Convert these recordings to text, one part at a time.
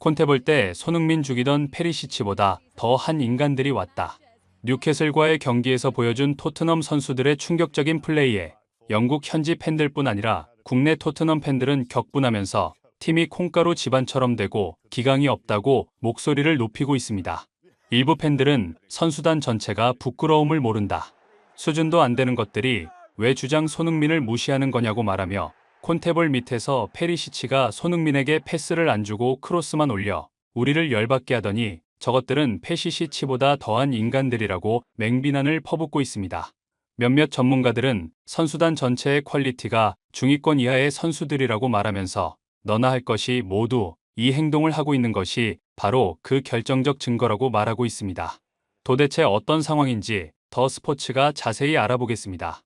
콘테 볼 때 손흥민 죽이던 페리시치보다 더한 인간들이 왔다. 뉴캐슬과의 경기에서 보여준 토트넘 선수들의 충격적인 플레이에 영국 현지 팬들뿐 아니라 국내 토트넘 팬들은 격분하면서 팀이 콩가루 집안처럼 되고 기강이 없다고 목소리를 높이고 있습니다. 일부 팬들은 선수단 전체가 부끄러움을 모른다. 수준도 안 되는 것들이 왜 주장 손흥민을 무시하는 거냐고 말하며 콘테볼 밑에서 페리시치가 손흥민에게 패스를 안 주고 크로스만 올려 우리를 열받게 하더니 저것들은 페시시치보다 더한 인간들이라고 맹비난을 퍼붓고 있습니다. 몇몇 전문가들은 선수단 전체의 퀄리티가 중위권 이하의 선수들이라고 말하면서 너나 할 것이 모두 이 행동을 하고 있는 것이 바로 그 결정적 증거라고 말하고 있습니다. 도대체 어떤 상황인지 더 스포츠가 자세히 알아보겠습니다.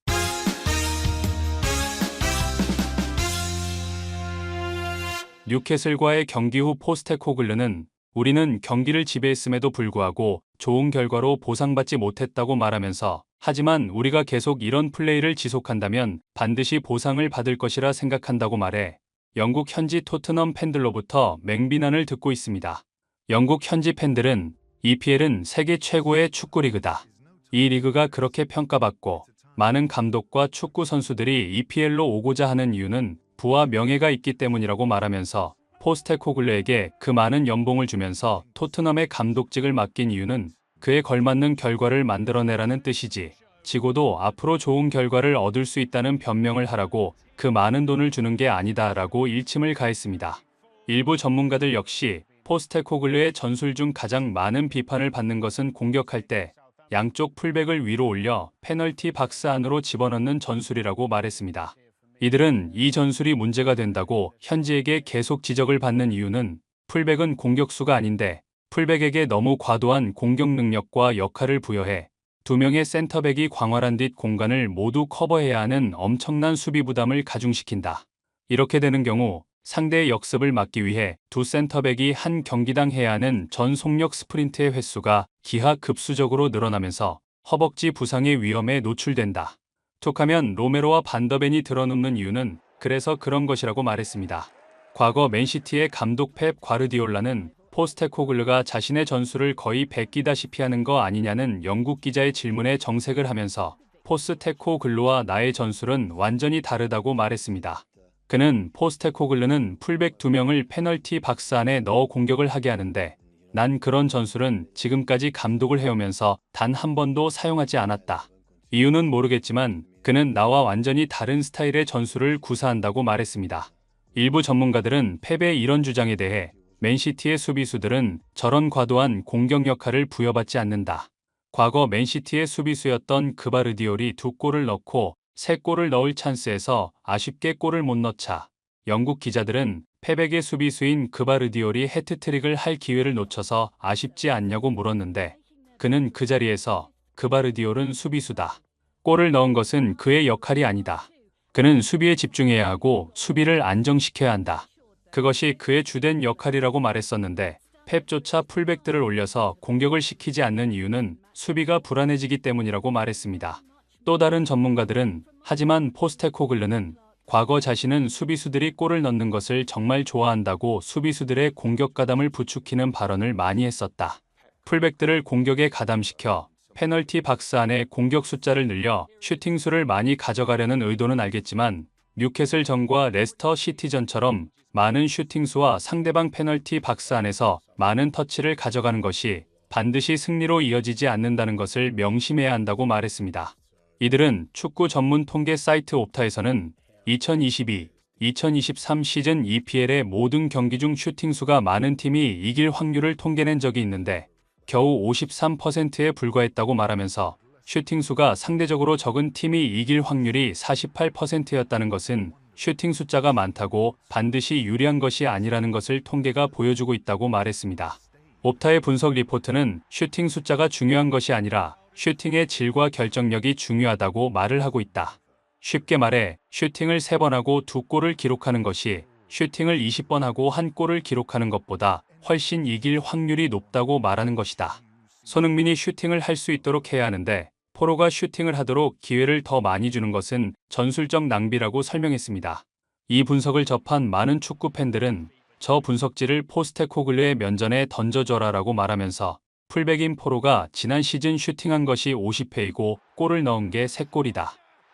뉴캐슬과의 경기 후 포스테코글르는 우리는 경기를 지배했음에도 불구하고 좋은 결과로 보상받지 못했다고 말하면서 하지만 우리가 계속 이런 플레이를 지속한다면 반드시 보상을 받을 것이라 생각한다고 말해 영국 현지 토트넘 팬들로부터 맹비난을 듣고 있습니다. 영국 현지 팬들은 EPL은 세계 최고의 축구 리그다. 이 리그가 그렇게 평가받고 많은 감독과 축구 선수들이 EPL로 오고자 하는 이유는 부와 명예가 있기 때문이라고 말하면서 포스테코글르에게 그 많은 연봉을 주면서 토트넘의 감독직을 맡긴 이유는 그에 걸맞는 결과를 만들어내라는 뜻이지 지고도 앞으로 좋은 결과를 얻을 수 있다는 변명을 하라고 그 많은 돈을 주는 게 아니다라고 일침을 가했습니다. 일부 전문가들 역시 포스테코글르의 전술 중 가장 많은 비판을 받는 것은 공격할 때 양쪽 풀백을 위로 올려 페널티 박스 안으로 집어넣는 전술이라고 말했습니다. 이들은 이 전술이 문제가 된다고 현지에게 계속 지적을 받는 이유는 풀백은 공격수가 아닌데 풀백에게 너무 과도한 공격 능력과 역할을 부여해 두 명의 센터백이 광활한 뒷 공간을 모두 커버해야 하는 엄청난 수비 부담을 가중시킨다. 이렇게 되는 경우 상대의 역습을 막기 위해 두 센터백이 한 경기당 해야 하는 전 속력 스프린트의 횟수가 기하급수적으로 늘어나면서 허벅지 부상의 위험에 노출된다. 툭하면 로메로와 반더벤이 드러눕는 이유는 그래서 그런 것이라고 말했습니다. 과거 맨시티의 감독 펩 과르디올라는 포스테코글르가 자신의 전술을 거의 베끼다시피 하는 거 아니냐는 영국 기자의 질문에 정색을 하면서 포스테코글르와 나의 전술은 완전히 다르다고 말했습니다. 그는 포스테코글르는 풀백 2명을 페널티 박스 안에 넣어 공격을 하게 하는데 난 그런 전술은 지금까지 감독을 해오면서 단 한 번도 사용하지 않았다. 이유는 모르겠지만 그는 나와 완전히 다른 스타일의 전술을 구사한다고 말했습니다. 일부 전문가들은 펩의 이런 주장에 대해 맨시티의 수비수들은 저런 과도한 공격 역할을 부여받지 않는다. 과거 맨시티의 수비수였던 그바르디올이 2골을 넣고 3골을 넣을 찬스에서 아쉽게 골을 못 넣자 영국 기자들은 펩에게 수비수인 그바르디올이 해트트릭을 할 기회를 놓쳐서 아쉽지 않냐고 물었는데 그는 그 자리에서 그바르디올은 수비수다. 골을 넣은 것은 그의 역할이 아니다. 그는 수비에 집중해야 하고 수비를 안정시켜야 한다. 그것이 그의 주된 역할이라고 말했었는데 펩조차 풀백들을 올려서 공격을 시키지 않는 이유는 수비가 불안해지기 때문이라고 말했습니다. 또 다른 전문가들은 하지만 포스테코글르는 과거 자신은 수비수들이 골을 넣는 것을 정말 좋아한다고 수비수들의 공격 가담을 부추기는 발언을 많이 했었다. 풀백들을 공격에 가담시켜 페널티 박스 안에 공격 숫자를 늘려 슈팅 수를 많이 가져가려는 의도는 알겠지만 뉴캐슬전과 레스터 시티전처럼 많은 슈팅 수와 상대방 페널티 박스 안에서 많은 터치를 가져가는 것이 반드시 승리로 이어지지 않는다는 것을 명심해야 한다고 말했습니다. 이들은 축구 전문 통계 사이트 옵타에서는 2022-2023 시즌 EPL의 모든 경기 중 슈팅 수가 많은 팀이 이길 확률을 통계낸 적이 있는데 겨우 53%에 불과했다고 말하면서 슈팅 수가 상대적으로 적은 팀이 이길 확률이 48%였다는 것은 슈팅 숫자가 많다고 반드시 유리한 것이 아니라는 것을 통계가 보여주고 있다고 말했습니다. 옵타의 분석 리포트는 슈팅 숫자가 중요한 것이 아니라 슈팅의 질과 결정력이 중요하다고 말을 하고 있다. 쉽게 말해 슈팅을 3번 하고 2골을 기록하는 것이 슈팅을 20번 하고 1골을 기록하는 것보다 훨씬 이길 확률이 높다고 말하는 것이다. 손흥민이 슈팅을 할 수 있도록 해야 하는데 포로가 슈팅을 하도록 기회를 더 많이 주는 것은 전술적 낭비라고 설명했습니다. 이 분석을 접한 많은 축구 팬들은 저 분석지를 포스테코글르의 면전에 던져줘라 라고 말하면서 풀백인 포로가 지난 시즌 슈팅한 것이 50회이고 골을 넣은 게 3골이다.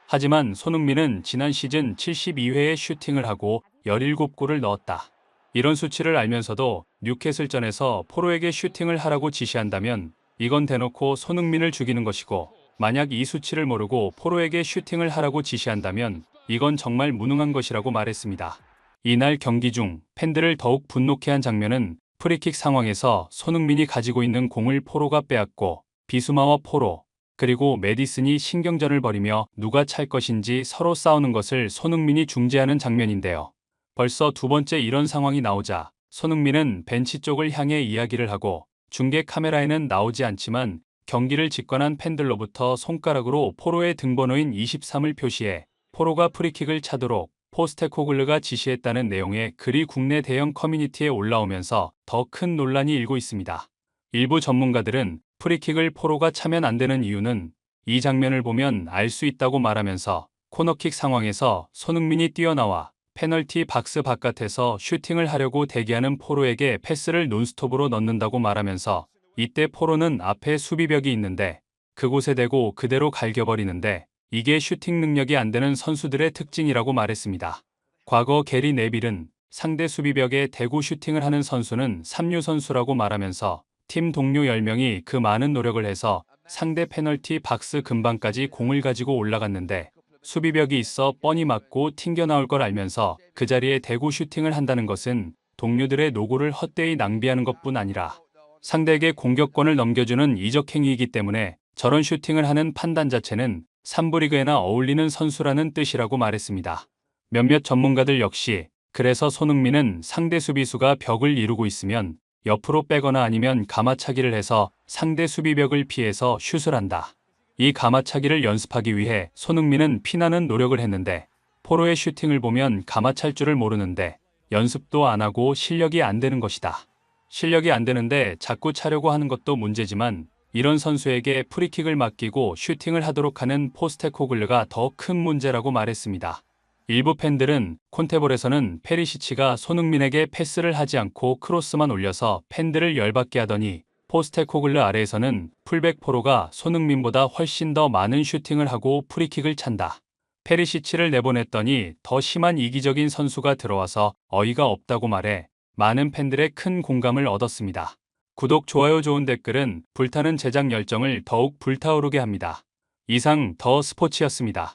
하지만 손흥민은 지난 시즌 72회의 슈팅을 하고 17골을 넣었다. 이런 수치를 알면서도 뉴캐슬전에서 포로에게 슈팅을 하라고 지시한다면 이건 대놓고 손흥민을 죽이는 것이고, 만약 이 수치를 모르고 포로에게 슈팅을 하라고 지시한다면 이건 정말 무능한 것이라고 말했습니다. 이날 경기 중 팬들을 더욱 분노케 한 장면은 프리킥 상황에서 손흥민이 가지고 있는 공을 포로가 빼앗고 비수마와 포로, 그리고 메디슨이 신경전을 벌이며 누가 찰 것인지 서로 싸우는 것을 손흥민이 중재하는 장면인데요. 벌써 두 번째 이런 상황이 나오자 손흥민은 벤치 쪽을 향해 이야기를 하고, 중계 카메라에는 나오지 않지만 경기를 직관한 팬들로부터 손가락으로 포로의 등번호인 23을 표시해 포로가 프리킥을 차도록 포스테코글르가 지시했다는 내용의 글이 국내 대형 커뮤니티에 올라오면서 더 큰 논란이 일고 있습니다. 일부 전문가들은 프리킥을 포로가 차면 안 되는 이유는 이 장면을 보면 알 수 있다고 말하면서, 코너킥 상황에서 손흥민이 뛰어나와 페널티 박스 바깥에서 슈팅을 하려고 대기하는 포로에게 패스를 논스톱으로 넣는다고 말하면서, 이때 포로는 앞에 수비벽이 있는데 그곳에 대고 그대로 갈겨버리는데 이게 슈팅 능력이 안 되는 선수들의 특징이라고 말했습니다. 과거 게리 네빌은 상대 수비벽에 대고 슈팅을 하는 선수는 삼류 선수라고 말하면서 팀 동료 10명이 그 많은 노력을 해서 상대 페널티 박스 근방까지 공을 가지고 올라갔는데 수비벽이 있어 뻔히 맞고 튕겨나올 걸 알면서 그 자리에 대고 슈팅을 한다는 것은 동료들의 노고를 헛되이 낭비하는 것뿐 아니라 상대에게 공격권을 넘겨주는 이적 행위이기 때문에 저런 슈팅을 하는 판단 자체는 3부 리그에나 어울리는 선수라는 뜻이라고 말했습니다. 몇몇 전문가들 역시 그래서 손흥민은 상대 수비수가 벽을 이루고 있으면 옆으로 빼거나 아니면 가마차기를 해서 상대 수비벽을 피해서 슛을 한다. 이 가마차기를 연습하기 위해 손흥민은 피나는 노력을 했는데 포로의 슈팅을 보면 가마찰 줄을 모르는데 연습도 안 하고 실력이 안 되는 것이다. 실력이 안 되는데 자꾸 차려고 하는 것도 문제지만 이런 선수에게 프리킥을 맡기고 슈팅을 하도록 하는 포스테코글르가 더 큰 문제라고 말했습니다. 일부 팬들은 콘테볼에서는 페리시치가 손흥민에게 패스를 하지 않고 크로스만 올려서 팬들을 열받게 하더니 포스테코글르 아래에서는 풀백 포로가 손흥민보다 훨씬 더 많은 슈팅을 하고 프리킥을 찬다. 페리시치를 내보냈더니 더 심한 이기적인 선수가 들어와서 어이가 없다고 말해 많은 팬들의 큰 공감을 얻었습니다. 구독, 좋아요, 좋은 댓글은 불타는 제작 열정을 더욱 불타오르게 합니다. 이상 더 스포츠였습니다.